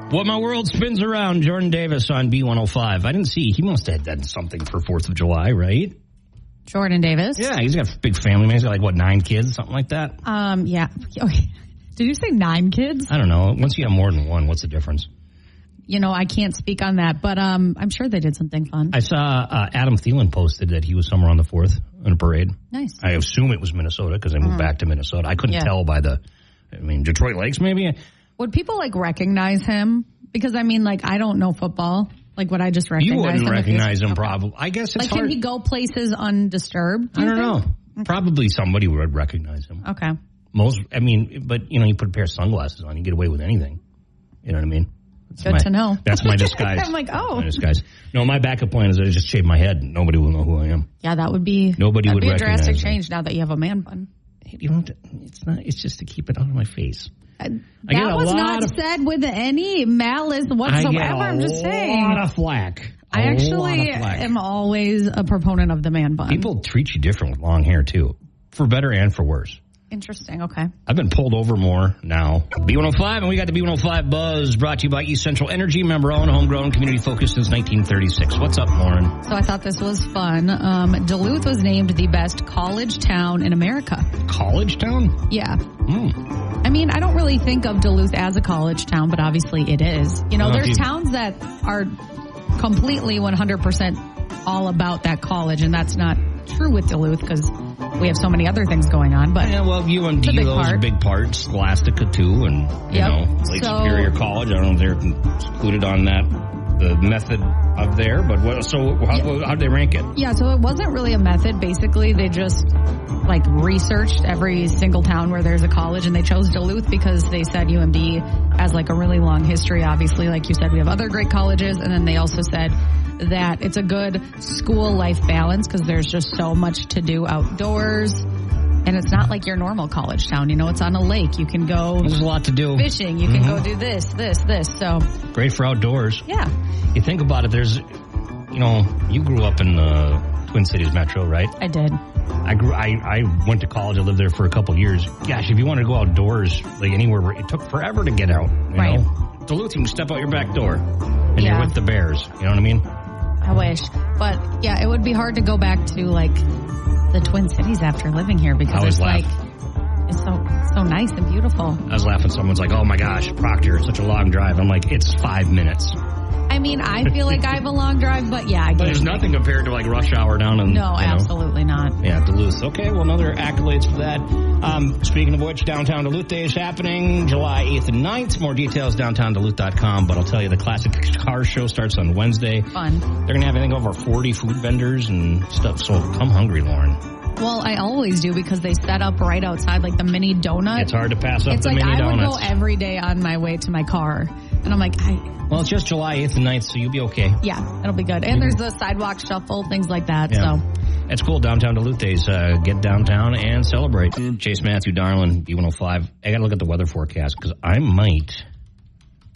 What My World Spins Around, Jordan Davis on B105. I didn't see. He must have done something for 4th of July, right? Jordan Davis? Yeah, he's got a big family. Man. He's got 9 kids, something like that? Yeah. Okay. Did you say 9 kids? I don't know. Once you have more than one, what's the difference? I can't speak on that, but I'm sure they did something fun. I saw Adam Thielen posted that he was somewhere on the 4th in a parade. Nice. I assume it was Minnesota because I moved back to Minnesota. I couldn't tell by Detroit Lakes maybe? Would people recognize him? Because I don't know football. Would I just recognize him? You wouldn't recognize him, probably. I guess it's hard. Can he go places undisturbed? I don't know. Probably somebody would recognize him. Okay. But you put a pair of sunglasses on, you get away with anything. You know what I mean? Good to know. That's my disguise. I'm my disguise. No, my backup plan is that I just shave my head and nobody will know who I am. Yeah, that would be. Nobody would recognize a drastic me. change now that you have a man bun. You don't. It's not. It's just to keep it out of my face. That was not said with any malice whatsoever. I'm just saying. A lot of flack. I actually am always a proponent of the man bun. People treat you different with long hair too, for better and for worse. Interesting. Okay. I've been pulled over more now. B105, and we got the B105 Buzz brought to you by East Central Energy, member-owned, homegrown, community-focused since 1936. What's up, Lauren? So I thought this was fun. Duluth was named the best college town in America. College town? Yeah. I don't really think of Duluth as a college town, but obviously it is. There's towns that are completely 100% all about that college, and that's not true with Duluth because we have so many other things going on. But UMD, those are big parts. Scholastica, too, and, Lake Superior College. I don't know if they're included on that, the method of there. But how did they rank it? Yeah, so it wasn't really a method. Basically, they just, researched every single town where there's a college, and they chose Duluth because they said UMD has, a really long history. Obviously, like you said, we have other great colleges, and then they also said that it's a good school-life balance because there's just so much to do outdoors. And it's not like your normal college town. It's on a lake. You can go... There's a lot to do. Fishing. You can go do this. So great for outdoors. Yeah. You think about it, there's... you grew up in the Twin Cities metro, right? I did. I went to college. I lived there for a couple of years. Gosh, if you want to go outdoors, anywhere, it took forever to get out. You know? Duluth, you can step out your back door and you're with the Bears. You know what I mean? I wish. But, yeah, it would be hard to go back to, the Twin Cities after living here because it's so nice and beautiful. I was laughing. Someone's like, oh, my gosh, Proctor, such a long drive. I'm like, it's 5 minutes. I feel like I have a long drive, but yeah, I get it. There's nothing compared to rush hour down in... No, absolutely not. Yeah, Duluth. Okay, well, another accolades for that. Speaking of which, Downtown Duluth Day is happening July 8th and 9th. More details, downtownduluth.com. But I'll tell you, the Classic Car Show starts on Wednesday. Fun. They're going to have, I think, over 40 food vendors and stuff. So come hungry, Lauren. Well, I always do because they set up right outside, the mini donut. It's hard to pass up the mini donuts. I would go every day on my way to my car. And I'm like, well, it's just July 8th and 9th, so you'll be okay. Yeah, it'll be good. And there's the sidewalk shuffle, things like that. Yeah. So that's cool. Downtown Duluth Days. Get downtown and celebrate. Chase Matthew, Darlin, B105. I got to look at the weather forecast because I might.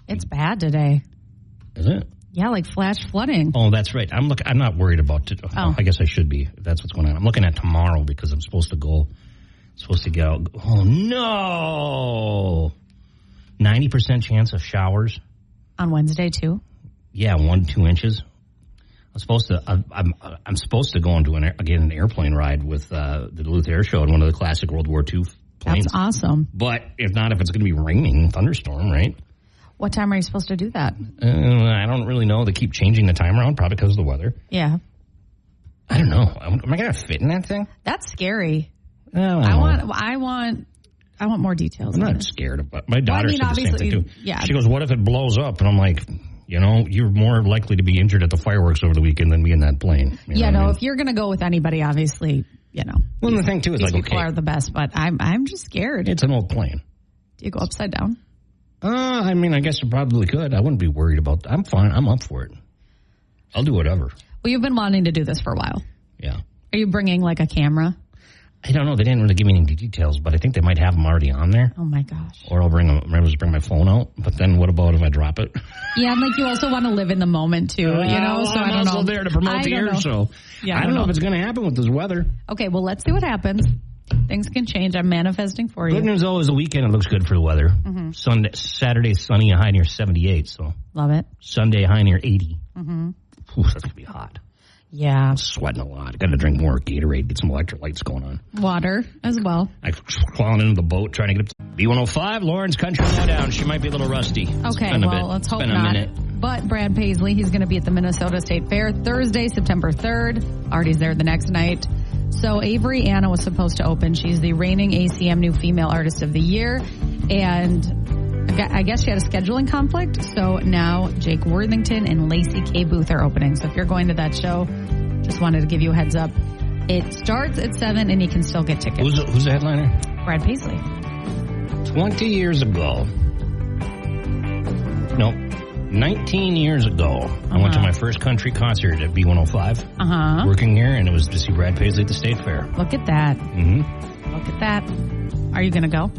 It's bad today. Is it? Yeah, flash flooding. Oh, that's right. I'm not worried about it. Oh. I guess I should be. If that's what's going on. I'm looking at tomorrow because I'm supposed to get out. Oh, no. 90% chance of showers. On Wednesday, too? Yeah, 1-2 inches. I'm supposed to go into an airplane ride with the Duluth Air Show in one of the classic World War II planes. That's awesome. But if not, if it's going to be raining, thunderstorm, right? What time are you supposed to do that? I don't really know. They keep changing the time around, probably because of the weather. Yeah. I don't know. Am I going to fit in that thing? That's scary. I want more details. I'm not scared of it. My daughter said the same thing too. Yeah. She goes, "What if it blows up?" And I'm like, you're more likely to be injured at the fireworks over the weekend than me in that plane. If you're going to go with anybody, obviously, Well, the thing too is these people are the best, but I'm just scared. It's an old plane. Do you go upside down? I guess you probably could. I wouldn't be worried about that. I'm fine. I'm up for it. I'll do whatever. Well, you've been wanting to do this for a while. Yeah. Are you bringing a camera? I don't know. They didn't really give me any details, but I think they might have them already on there. Oh, my gosh. Or I'll just bring my phone out. But then what about if I drop it? Yeah, you also want to live in the moment, too, So I'm also there to promote the air show. Yeah, I don't know if it's going to happen with this weather. Okay, well, let's see what happens. Things can change. I'm manifesting for you. Good news, though, is the weekend. It looks good for the weather. Saturday, sunny, a high near 78. So love it. Sunday, high near 80. Ooh, that's going to be hot. Yeah. I'm sweating a lot. Got to drink more Gatorade, get some electrolytes going on. Water as well. I'm crawling into the boat, trying to get up to B105, Lauren's Country Lowdown. She might be a little rusty. Okay, well, let's hope not. But Brad Paisley, he's going to be at the Minnesota State Fair Thursday, September 3rd. Artie's there the next night. So Avery Anna was supposed to open. She's the reigning ACM New Female Artist of the Year. And I guess she had a scheduling conflict. So now Jake Worthington and Lacey K. Booth are opening. So if you're going to that show, just wanted to give you a heads up. It starts at 7 and you can still get tickets. Who's the headliner? Brad Paisley. 20 years ago. Nope. 19 years ago, I went to my first country concert at B105. Working here, and it was to see Brad Paisley at the State Fair. Look at that. Look at that. Are you going to go?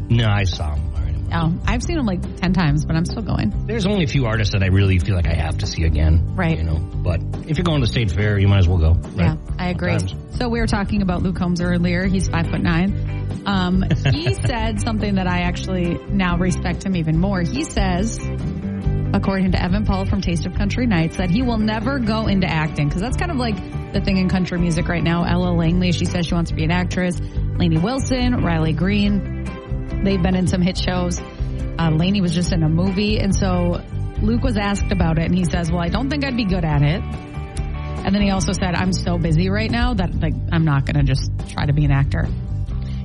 No, I saw him. Oh, I've seen him like 10 times, but I'm still going. There's only a few artists that I really feel like I have to see again. Right. You know, but if you're going to the State Fair, you might as well go. Right? Yeah, I agree. So we were talking about Luke Combs earlier. He's 5'9". He said something that I actually now respect him even more. He says, according to Evan Paul from Taste of Country Nights, that he will never go into acting, because that's kind of like the thing in country music right now. Ella Langley, she says she wants to be an actress. Lainey Wilson, Riley Green, they've been in some hit shows. Lainey was just in a movie, and so Luke was asked about it, and he says, well, I don't think I'd be good at it. And then he also said, I'm so busy right now that like I'm not going to just try to be an actor.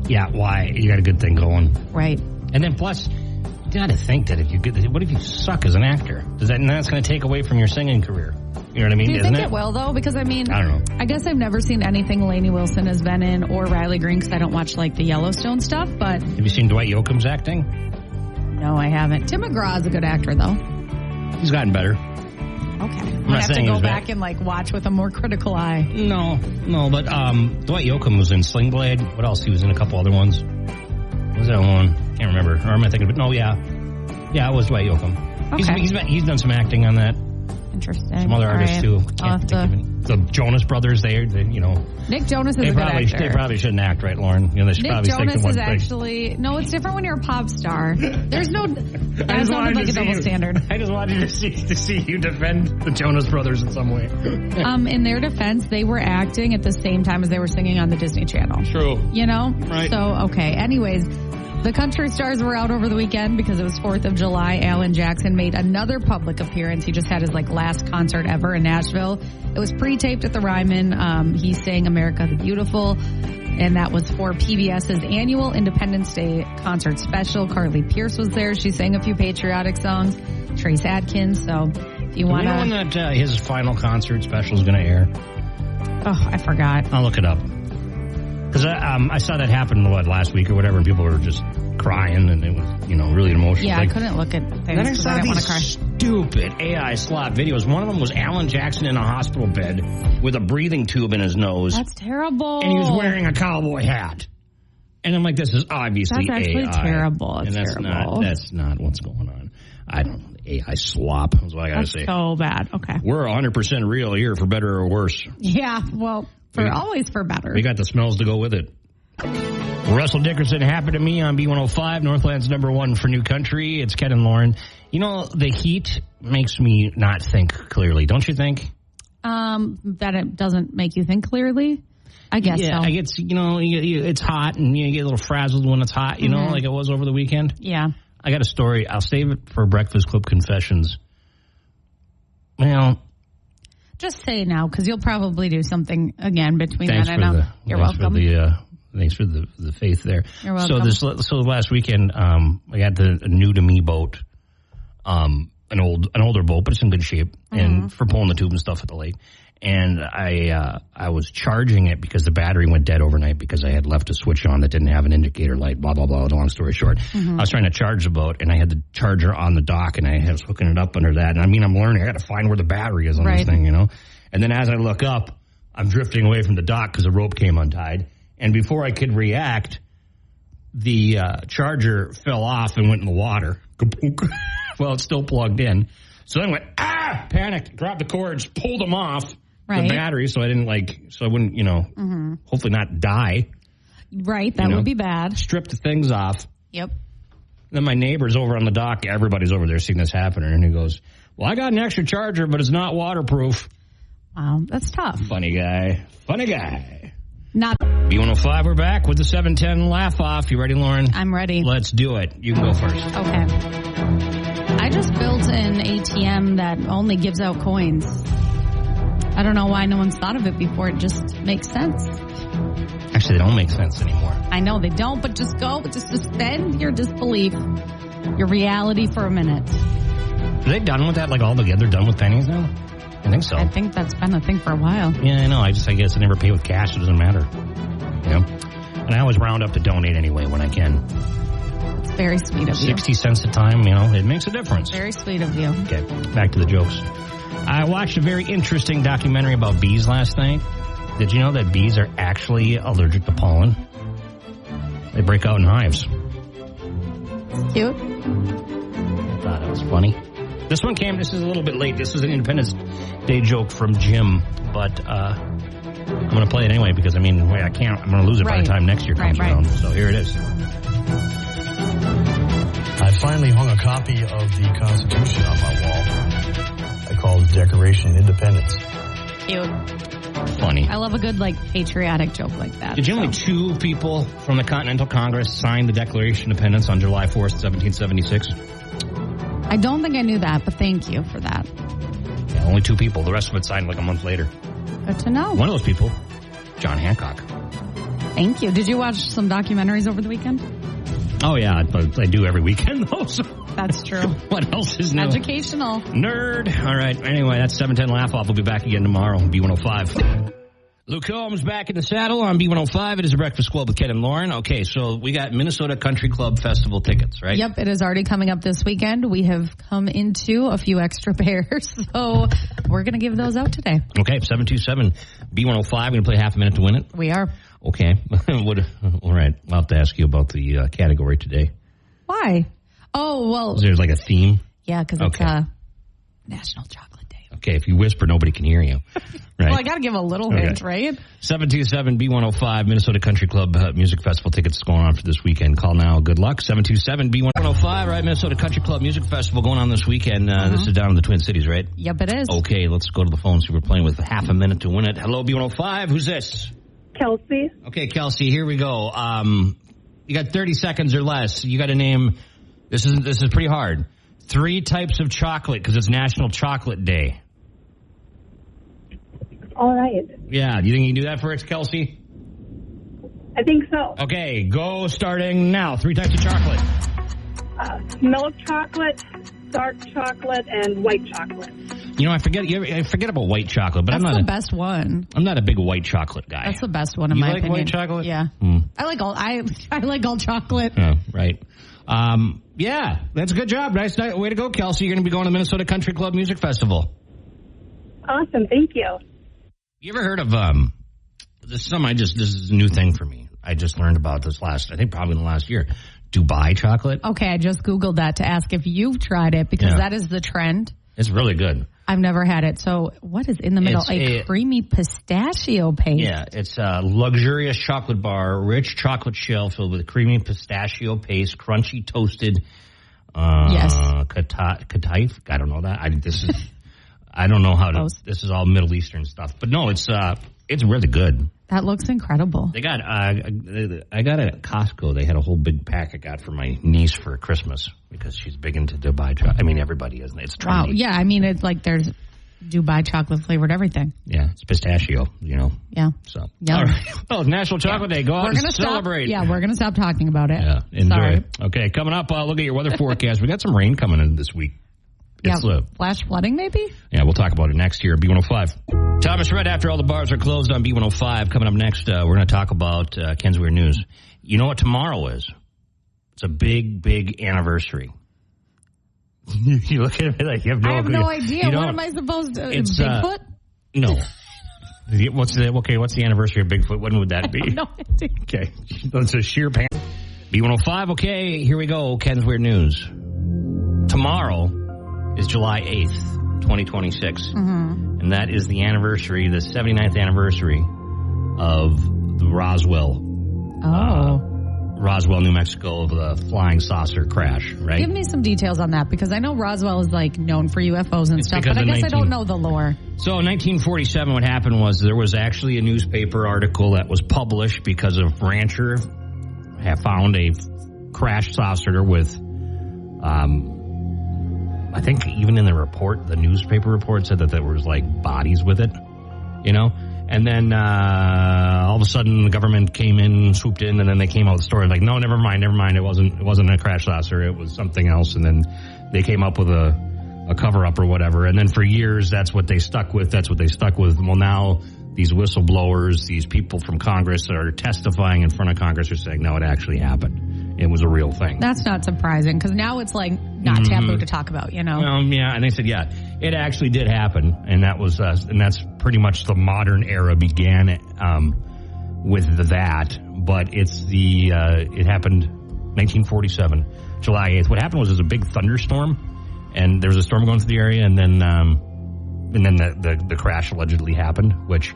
Yeah, why? You got a good thing going. Right. And then plus, you got to think that if you get, what if you suck as an actor? That's going to take away from your singing career. You know what I mean? Do you think it will, though? Because, I mean, I don't know. I guess I've never seen anything Lainey Wilson has been in or Riley Green, because I don't watch, like, the Yellowstone stuff, but... Have you seen Dwight Yoakam's acting? No, I haven't. Tim McGraw is a good actor, though. He's gotten better. Okay. I'm going to have to go back and, like, watch with a more critical eye. No, but Dwight Yoakam was in Sling Blade. What else? He was in a couple other ones. What was that one? Can't remember. Or am I thinking of it? No, yeah. Yeah, it was Dwight Yoakam. Okay. He's done some acting on that. Interesting. Some other artists, too. Can't think of any. The Jonas Brothers, they you know. Nick Jonas is a good actor. They probably shouldn't act, right, Lauren? You know, they should Nick probably Jonas stick to one is place. actually... No, it's different when you're a pop star. There's no... That sounded like a double standard. I just wanted to see you defend the Jonas Brothers in some way. In their defense, they were acting at the same time as they were singing on the Disney Channel. True. You know? Right. So, okay. Anyways, the country stars were out over the weekend because it was 4th of July. Alan Jackson made another public appearance. He just had his last concert ever in Nashville. It was pre-taped at the Ryman. He sang America the Beautiful, and that was for PBS's annual Independence Day concert special. Carly Pierce was there. She sang a few patriotic songs. Trace Adkins. So if you want to... Do you know when that his final concert special is going to air? Oh, I forgot. I'll look it up. Because I saw that happen, last week or whatever, and people were just crying, and it was, really emotional. Yeah, I couldn't look at things because I didn't want to cry. Stupid AI slot videos. One of them was Alan Jackson in a hospital bed with a breathing tube in his nose. That's terrible. And he was wearing a cowboy hat. And I'm like, this is obviously AI. That's actually terrible. And that's not what's going on. I don't know. AI slop is what I got to say. So bad. Okay. We're 100% real here, for better or worse. Yeah, well... always for better. We got the smells to go with it. Russell Dickerson, Happy to Me on B105, Northland's #1 for new country. It's Ken and Lauren. You know, the heat makes me not think clearly, don't you think? That it doesn't make you think clearly? I guess so. I guess, it's hot and you get a little frazzled when it's hot, you know, like it was over the weekend. Yeah. I got a story. I'll save it for Breakfast Club Confessions. Well... Just say now, because you'll probably do something again between then and now. You're welcome. Thanks for the faith there. You're welcome. So last weekend, I got the New to Me boat, an older boat, but it's in good shape, and for pulling the tube and stuff at the lake. And I was charging it because the battery went dead overnight because I had left a switch on that didn't have an indicator light, blah, blah, blah. Long story short, I was trying to charge the boat, and I had the charger on the dock, and I was hooking it up under that. And I'm learning. I got to find where the battery is on this thing, And then as I look up, I'm drifting away from the dock because the rope came untied. And before I could react, the charger fell off and went in the water. Well, it's still plugged in. So then I went, panicked, grabbed the cords, pulled them off. The battery, so I didn't so I wouldn't, hopefully not die. Right, that would be bad. Strip the things off. Yep. Then my neighbor's over on the dock. Everybody's over there seeing this happening. And he goes, well, I got an extra charger, but it's not waterproof. Wow, that's tough. Funny guy. Not. B105, we're back with the 710 laugh off. You ready, Lauren? I'm ready. Let's do it. You can go first. Okay. I just built an ATM that only gives out coins. I don't know why no one's thought of it before. It just makes sense. Actually, they don't make sense anymore. I know they don't, but just suspend your disbelief, your reality for a minute. Are they done with that, like altogether? They're done with pennies now? I think so. I think that's been a thing for a while. Yeah, I know. I guess I never pay with cash. It doesn't matter. And I always round up to donate anyway when I can. It's very sweet of you. 60 cents a time, it makes a difference. Very sweet of you. Okay, back to the jokes. I watched a very interesting documentary about bees last night. Did you know that bees are actually allergic to pollen? They break out in hives. Cute. I thought it was funny. This is a little bit late. This is an Independence Day joke from Jim, but I'm going to play it anyway because, I can't. I'm going to lose it by the time next year comes around. So here it is. I finally hung a copy of the Constitution on my wall. I call it Declaration of Independence. Cute. Funny. I love a good, patriotic joke like that. Did you only 2 people from the Continental Congress sign the Declaration of Independence on July 4th, 1776? I don't think I knew that, but thank you for that. Yeah, only 2 people. The rest of it signed like a month later. Good to know. One of those people, John Hancock. Thank you. Did you watch some documentaries over the weekend? Oh, yeah. I do every weekend, though. So. That's true. What else is new? Educational. Nerd. All right. Anyway, that's 710 Laugh Off. We'll be back again tomorrow on B105. Luke Combs back in the saddle on B105. It is a Breakfast Club with Ken and Lauren. Okay, so we got Minnesota Country Club Festival tickets, right? Yep, it is already coming up this weekend. We have come into a few extra pairs, so we're going to give those out today. Okay, 727 B105. We're going to play half a minute to win it. We are. Okay. All right. I'll have to ask you about the category today. Why? Oh, well. Is there like a theme? Yeah, because it's National Chocolate Day. Okay, if you whisper, nobody can hear you. Right? Well, I got to give a little hint, right? 727 B105, Minnesota Country Club Music Festival tickets going on for this weekend. Call now. Good luck. 727 B105, right? Minnesota Country Club Music Festival going on this weekend. This is down in the Twin Cities, right? Yep, it is. Okay, let's go to the phone. See, we're playing with half a minute to win it. Hello, B105. Who's this? Kelsey. Okay, Kelsey, here we go. You got 30 seconds or less. You got to name, this is pretty hard, 3 types of chocolate because it's National Chocolate Day. All right. Yeah, do you think you can do that for us, Kelsey? I think so. Okay, go starting now. 3 types of chocolate. Milk chocolate, dark chocolate, and white chocolate. I forget about white chocolate, but That's I'm not the best one. I'm not a big white chocolate guy. That's the best one in my opinion. You like white chocolate? Yeah. I like all chocolate. Oh, right. Yeah, that's a good job. Nice night. Way to go, Kelsey. You're going to be going to the Minnesota Country Club Music Festival. Awesome. Thank you. You ever heard of this is a new thing for me. I just learned about this probably in the last year. Dubai chocolate. Okay, I just Googled that to ask if you've tried it because that is the trend. It's really good. I've never had it. So what is in the middle? A creamy pistachio paste. Yeah, it's a luxurious chocolate bar, rich chocolate shell filled with creamy pistachio paste, crunchy toasted kataif. I don't know that. I don't know how to. This is all Middle Eastern stuff. But no, it's really good. That looks incredible. They got I got it at Costco. They had a whole big pack I got for my niece for Christmas because she's big into Dubai chocolate. I mean, everybody is. It's trendy. Wow. Yeah, I mean, it's like there's Dubai chocolate flavored everything. Yeah, it's pistachio, Yeah. So, yep. all right. Well, it's National Chocolate Day. Go out and celebrate. We're going to stop talking about it. Yeah, enjoy. Sorry. Okay, coming up, look at your weather forecast. We got some rain coming in this week. Flash flooding maybe? Yeah, we'll talk about it next year, B105. Thomas Red, after all the bars are closed on B105. Coming up next, we're going to talk about Ken's Weird News. You know what tomorrow is? It's a big, big anniversary. You look at me like you have no idea. I have no idea. What am I supposed to... It's, Bigfoot? No. What's the anniversary of Bigfoot? When would that be? I have no idea. Okay. That's a sheer pan. B105, okay, here we go. Ken's Weird News. Tomorrow is July 8th, 2026. Mm-hmm. And that is the 79th anniversary of the Roswell Roswell, New Mexico, of the flying saucer crash, right? Give me some details on that, because I know Roswell is like known for UFOs and stuff, but I guess I don't know the lore. So in 1947, what happened was there was actually a newspaper article that was published because a rancher had found a crashed saucer with, I think even in the report, the newspaper report said that there was like bodies with it, you know? And then all of a sudden the government came in, swooped in, and then they came out with the story like, no, never mind. It wasn't a crash saucer. It was something else. And then they came up with a cover-up or whatever. And then for years, that's what they stuck with. Well, now these whistleblowers, these people from Congress that are testifying in front of Congress are saying, no, it actually happened. It was a real thing. That's not surprising, because now it's like not taboo to talk about, you know? Yeah, and they said, yeah, it actually did happen, and that was, and that's pretty much the modern era began with that. But it's it happened 1947, July 8th. What happened was there was a big thunderstorm, and there was a storm going through the area, and then the crash allegedly happened, which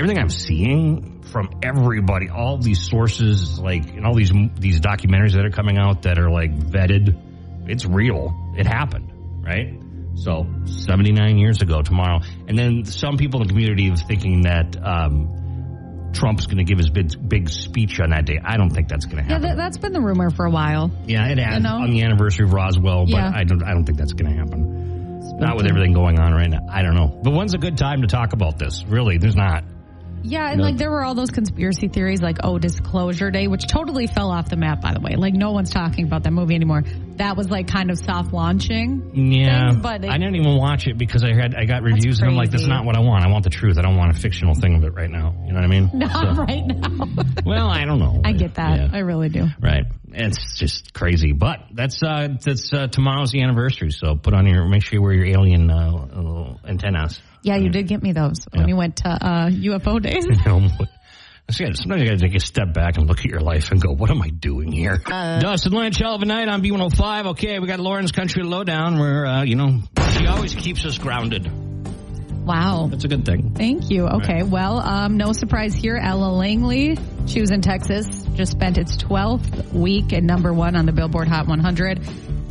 everything I'm seeing from everybody, all these sources, like, and all these documentaries that are coming out that are like vetted, it's real. It happened, right? So 79 years ago tomorrow. And then some people in the community are thinking that Trump's going to give his big speech on that day. I don't think that's going to happen. Yeah, that's been the rumor for a while. Yeah, it has, on the anniversary of Roswell, but I don't think that's going to happen. Not with everything going on right now. I don't know. But when's a good time to talk about this? Really, there's not. Yeah, and like there were all those conspiracy theories like, Disclosure Day, which totally fell off the map, by the way. Like, no one's talking about that movie anymore. That was like kind of soft launching. Yeah, thing, but I didn't even watch it because I got reviews and I'm like, that's not what I want. I want the truth. I don't want a fictional thing of it right now. You know what I mean? Not right now. Well, I don't know. I get that. Yeah. I really do. Right. It's just crazy. But that's tomorrow's the anniversary. So make sure you wear your alien antennas. Yeah, you did get me those when you went to UFO days. Sometimes you got to take a step back and look at your life and go, what am I doing here? Dustin Lynch, hell of a night on B105. Okay, we got Lauren's Country Lowdown where, she always keeps us grounded. Wow. That's a good thing. Thank you. Okay, well, no surprise here. Ella Langley, she was in Texas, just spent its 12th week at number 1 on the Billboard Hot 100.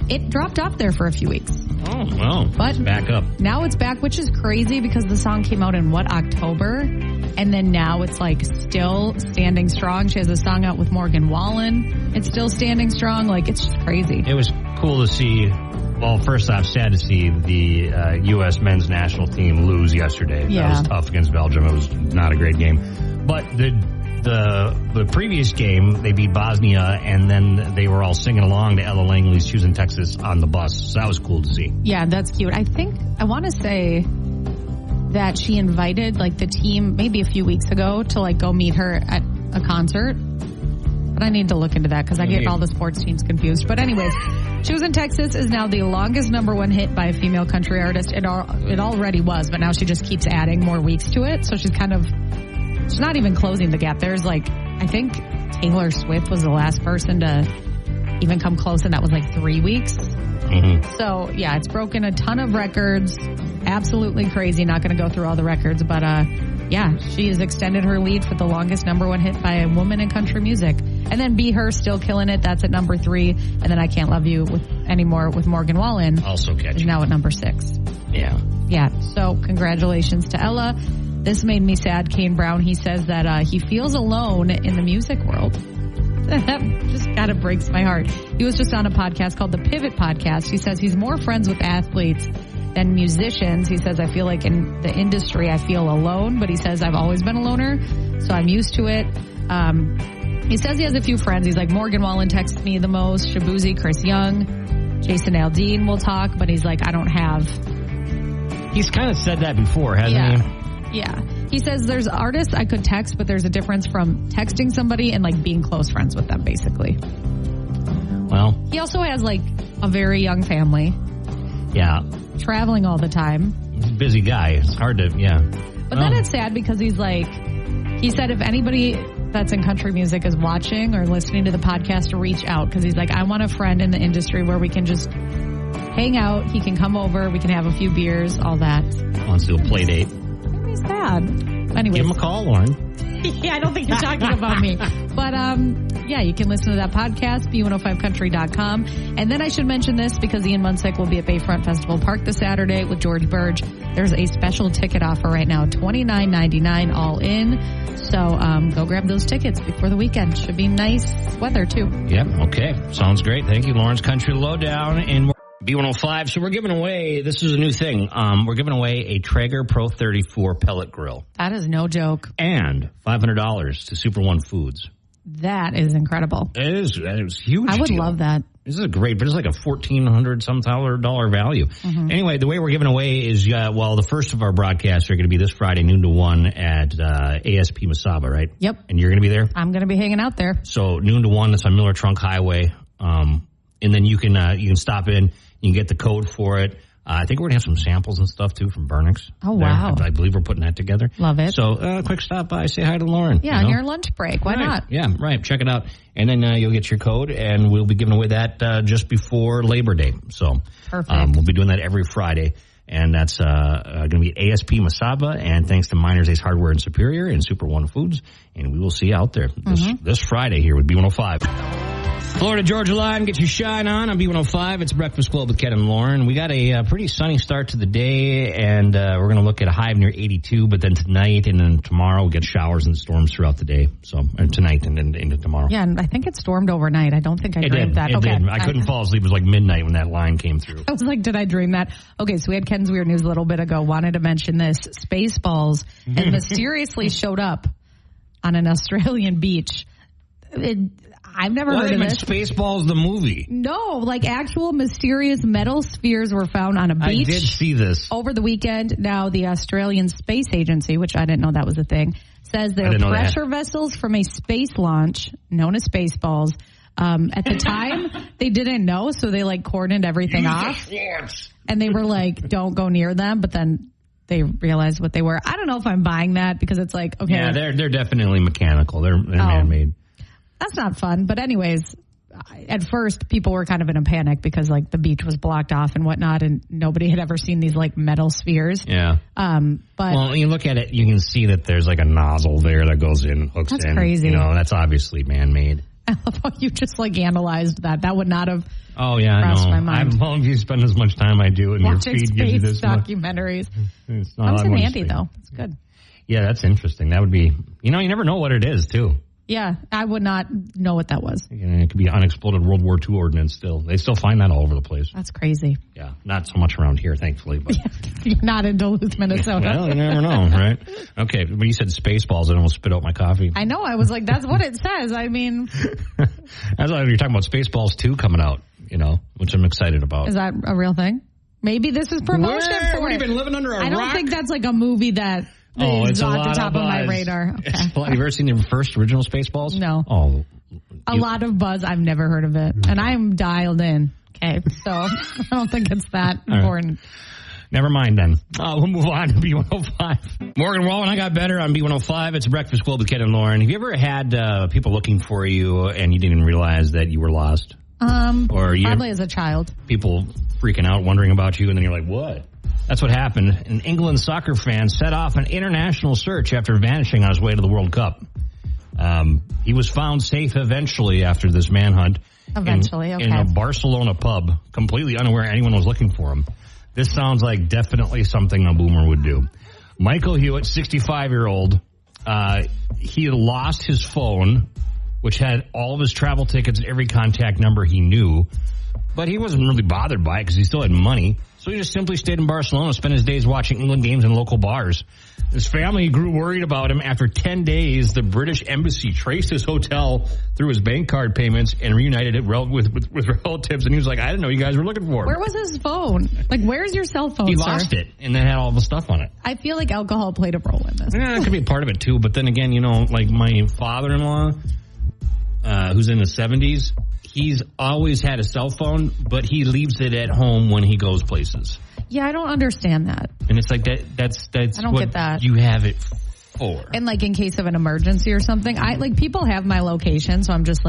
It dropped off there for a few weeks. Oh, well, but it's back up. Now it's back, which is crazy because the song came out in, October? And then now it's, like, still standing strong. She has a song out with Morgan Wallen. It's still standing strong. Like, it's just crazy. It was cool to see. Well, first off, sad to see the U.S. men's national team lose yesterday. Yeah. That was tough against Belgium. It was not a great game. But the previous game, they beat Bosnia, and then they were all singing along to Ella Langley's Choosing Texas on the bus. So that was cool to see. Yeah, that's cute. I want to say that she invited, like, the team maybe a few weeks ago to, like, go meet her at a concert. But I need to look into that because I get all the sports teams confused. But anyways, Choosing Texas is now the longest number 1 hit by a female country artist. It already was, but now she just keeps adding more weeks to it. So she's not even closing the gap. There's I think Taylor Swift was the last person to even come close, and that was 3 weeks. Mm-hmm. So, yeah, it's broken a ton of records. Absolutely crazy. Not going to go through all the records, but yeah, she has extended her lead for the longest number 1 hit by a woman in country music. And then Be Her, still killing it. That's at number 3. And then I Can't Love You Anymore with Morgan Wallen. Also catchy. Is now at number 6. Yeah. Yeah. So congratulations to Ella. This made me sad. Kane Brown, he says that he feels alone in the music world. That just kind of breaks my heart. He was just on a podcast called the Pivot Podcast. He says he's more friends with athletes than musicians. He says, I feel like in the industry I feel alone, but he says I've always been a loner, so I'm used to it. He says he has a few friends. He's like, Morgan Wallen texts me the most, Shabuzi, Chris Young, Jason Aldean will talk, but he's like, I don't have. He's kind of said that before, hasn't he? Yeah. He says there's artists I could text, but there's a difference from texting somebody and being close friends with them, basically. Well. He also has a very young family. Yeah. Traveling all the time. He's a busy guy. It's hard to, yeah. But then it's sad because he said if anybody that's in country music is watching or listening to the podcast to reach out, because he's like, I want a friend in the industry where we can just hang out. He can come over. We can have a few beers, all that. Wants to do a play date. Maybe sad. Anyways. Give him a call, Lauren. Yeah, I don't think you're talking about me. But, yeah, you can listen to that podcast, B105country.com. And then I should mention this because Ian Munsick will be at Bayfront Festival Park this Saturday with George Burge. There's a special ticket offer right now, $29.99 all in. So go grab those tickets before the weekend. Should be nice weather, too. Yep, okay. Sounds great. Thank you, Lauren's Country Lowdown in B105. So we're giving away, this is a new thing, we're giving away a Traeger Pro 34 pellet grill. That is no joke. And $500 to Super One Foods. That is incredible. It is huge. I would deal. love that. This is great, but it's like a $1,400-some value. Mm-hmm. Anyway, the way we're giving away is, the first of our broadcasts are going to be this Friday, noon to 1 at ASP Mesaba, right? Yep. And you're going to be there? I'm going to be hanging out there. So noon to 1, that's on Miller Trunk Highway. And then you can stop in. You can get the code for it. I think we're going to have some samples and stuff, too, from Burnix. Oh, wow. I believe we're putting that together. Love it. So quick stop by. Say hi to Lauren. Yeah, on your lunch break. Why not? Yeah, right. Check it out. And then you'll get your code, and we'll be giving away that just before Labor Day. So perfect. We'll be doing that every Friday. And that's going to be at ASP Mesaba, and thanks to Miners Ace Hardware in Superior and Super One Foods. And we will see you out there this Friday here with B105. Florida Georgia Line, get your shine on B105. It's Breakfast Club with Ken and Lauren. We got a pretty sunny start to the day, and we're going to look at a high of near 82. But then tonight and then tomorrow, we'll get showers and storms throughout the day. So tonight and then into tomorrow. Yeah, and I think it stormed overnight. I don't think I dreamed that. It did. I couldn't fall asleep. It was like midnight when that line came through. I was like, did I dream that? Okay, so we had Ken's Weird News a little bit ago. Wanted to mention this. Spaceballs and mysteriously showed up on an Australian beach. I've never heard of this. Spaceballs, the movie. No, like actual mysterious metal spheres were found on a beach. I did see this. Over the weekend. Now, the Australian Space Agency, which I didn't know that was a thing, says they're pressure vessels from a space launch known as Spaceballs. At the time, they didn't know, so they cordoned everything off. And they were like, don't go near them, but then they realized what they were. I don't know if I'm buying that because it's like, okay. Yeah, they're definitely mechanical. They're man-made. That's not fun. But anyways, at first, people were kind of in a panic because the beach was blocked off and whatnot, and nobody had ever seen these metal spheres. Yeah. But you look at it, you can see that there's a nozzle there that goes in, hooks in. That's crazy. That's obviously man-made. I love how you just analyzed that. That would not have crossed my mind. If you spend as much time I do in your feed gives you this documentaries. It's not Comes in handy though. It's good. Yeah, that's interesting. That would be, you never know what it is too. Yeah, I would not know what that was. It could be unexploded World War II ordnance still. They still find that all over the place. That's crazy. Yeah, not so much around here, thankfully. But you're not in Duluth, Minnesota. Well, you never know, right? Okay, when you said Spaceballs, I almost spit out my coffee. I know. I was like, that's what it says. I mean. That's why you're talking about Spaceballs 2 coming out, which I'm excited about. Is that a real thing? Maybe this is promotion for it. What, have you been living under a rock? I don't think that's a movie that... it's on a lot the top of my buzz. radar. Okay. Have you ever seen the first original Spaceballs? No. Oh. A lot of buzz. I've never heard of it. And I'm dialed in. Okay. So I don't think it's that important. Never mind then. We'll move on to B105. Morgan Wallen, I got better on B105. It's Breakfast Club with Ken and Lauren. Have you ever had people looking for you and you didn't realize that you were lost? Probably as a child. People freaking out, wondering about you, and then you're like, what? That's what happened. An England soccer fan set off an international search after vanishing on his way to the World Cup. He was found safe eventually after this manhunt. Okay. In a Barcelona pub, completely unaware anyone was looking for him. This sounds like definitely something a boomer would do. Michael Hewitt, 65-year-old, he had lost his phone, which had all of his travel tickets and every contact number he knew. But he wasn't really bothered by it because he still had money. So he just simply stayed in Barcelona, spent his days watching England games in local bars. His family grew worried about him. After 10 days, the British embassy traced his hotel through his bank card payments and reunited it with relatives. And he was like, I didn't know you guys were looking for him. Where was his phone? Where's your cell phone, He sir? lost it, and then had all the stuff on it. I feel like alcohol played a role in this. Yeah, it could be a part of it, too. But then again, my father-in-law, who's in his 70s, he's always had a cell phone, but he leaves it at home when he goes places. Yeah, I don't understand that. And it's like that's I don't what get that. You have it for. And in case of an emergency or something, people have my location, so I'm just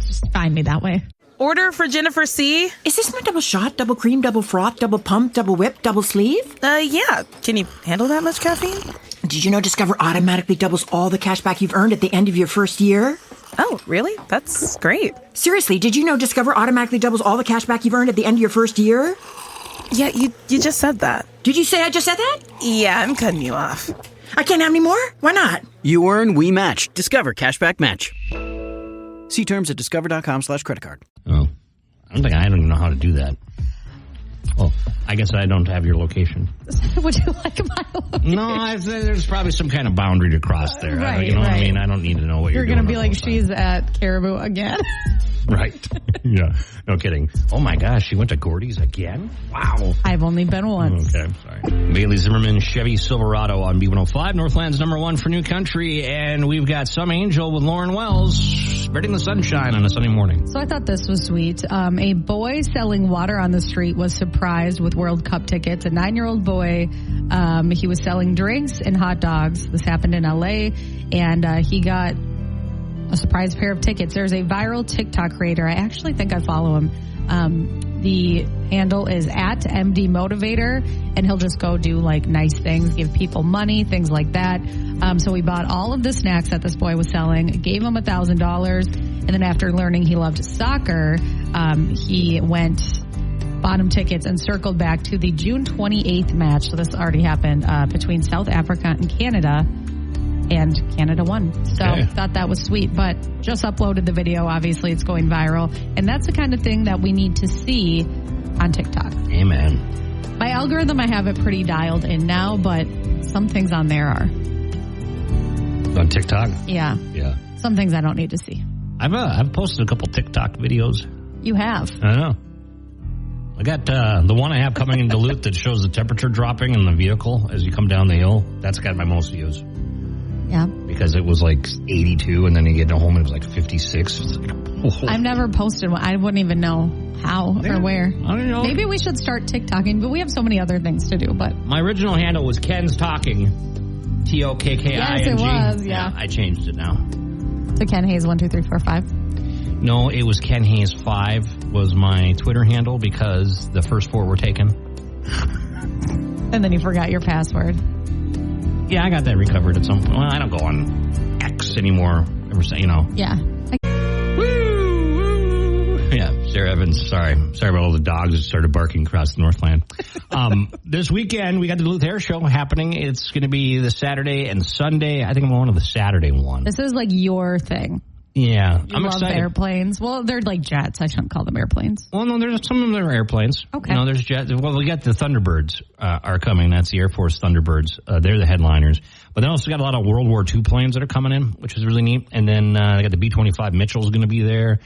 just find me that way. Order for Jennifer C. Is this my double shot, double cream, double froth, double pump, double whip, double sleeve? Yeah. Can you handle that much caffeine? Did you know Discover automatically doubles all the cash back you've earned at the end of your first year? Oh, really? That's great. Seriously, did you know Discover automatically doubles all the cash back you've earned at the end of your first year? Yeah, you just said that. Did you say I just said that? Yeah, I'm cutting you off. I can't have any more? Why not? You earn, we match. Discover Cashback Match. See terms at discover.com/creditcard. Oh, I don't even know how to do that. Well, I guess I don't have your location. Would you like my location? No, there's probably some kind of boundary to cross there. Right, you know what I right. mean? I don't need to know what you're doing. You're going to be like, she's at Caribou again. Right. Yeah. No kidding. Oh, my gosh. She went to Gordy's again? Wow. I've only been once. Okay. Sorry. Bailey Zimmerman, Chevy Silverado on B105. Northland's #1 for New Country. And we've got Some Angel with Lauren Wells spreading the sunshine on a sunny morning. So I thought this was sweet. A boy selling water on the street was surprised with World Cup tickets. A 9-year-old boy, he was selling drinks and hot dogs. This happened in L.A. And he got a surprise pair of tickets. There's a viral TikTok creator. I actually think I follow him. The handle is at MD Motivator, and he'll just go do like nice things, give people money, things like that. So we bought all of the snacks that this boy was selling, gave him $1,000, and then after learning he loved soccer, he bought him tickets and circled back to the June 28th match. So this already happened between South Africa and Canada. And Canada won. So thought that was sweet, but just uploaded the video. Obviously, it's going viral. And that's the kind of thing that we need to see on TikTok. Amen. My algorithm, I have it pretty dialed in now, but some things on there are. On TikTok? Yeah. Yeah. Some things I don't need to see. I've posted a couple TikTok videos. You have? I know. I got the one I have coming in Duluth that shows the temperature dropping in the vehicle as you come down the hill. That's got my most views. Yeah. Because it was like 82, and then you get home and it was like 56. It's like, oh. I've never posted one. I wouldn't even know how or where. I don't know. Maybe we should start TikToking, but we have so many other things to do. But my original handle was Ken's Talking. TOKKING. Yes, it was. Yeah. I changed it now. So Ken Hayes 12345. No, it was Ken Hayes 5 was my Twitter handle because the first 4 were taken. And then you forgot your password. Yeah, I got that recovered at some point. Well, I don't go on X anymore. Yeah. Woo! Yeah, Sarah Evans. Sorry about all the dogs that started barking across the Northland. This weekend, we got the Duluth Air Show happening. It's going to be the Saturday and Sunday. I think I'm going to the Saturday one. This is like your thing. Yeah, I'm excited. Airplanes. Well, they're like jets. I shouldn't call them airplanes. Well, no, there's some of them that are airplanes. Okay. There's jets. Well, we got the Thunderbirds are coming. That's the Air Force Thunderbirds. They're the headliners. But they also got a lot of World War II planes that are coming in, which is really neat. And then they got the B-25 Mitchell's going to be there.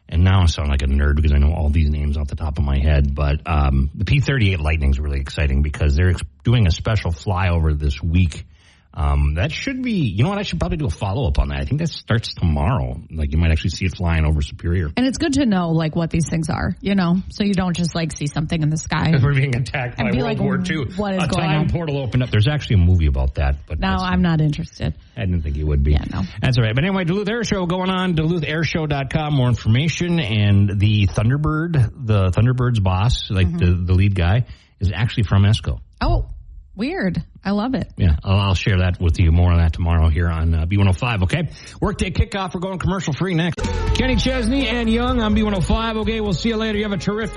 And now I sound like a nerd because I know all these names off the top of my head. But the P-38 Lightning's really exciting because they're doing a special flyover this week. That should be, you know what, I should probably do a follow-up on that. I think that starts tomorrow. Like, you might actually see it flying over Superior. And it's good to know, like, what these things are, so you don't just, like, see something in the sky. If we're being attacked by World War II. What is a going time on? portal opened up. There's actually a movie about that. But no, I'm not interested. I didn't think you would be. Yeah, no. That's all right. But anyway, Duluth Air Show going on, DuluthAirShow.com. More information. And the Thunderbird's boss, like the lead guy, is actually from ESCO. Oh, weird. I love it. Yeah, I'll share that with you. More on that tomorrow here on B105, okay? Workday kickoff. We're going commercial free next. Kenny Chesney and Young on B105. Okay, we'll see you later. You have a terrific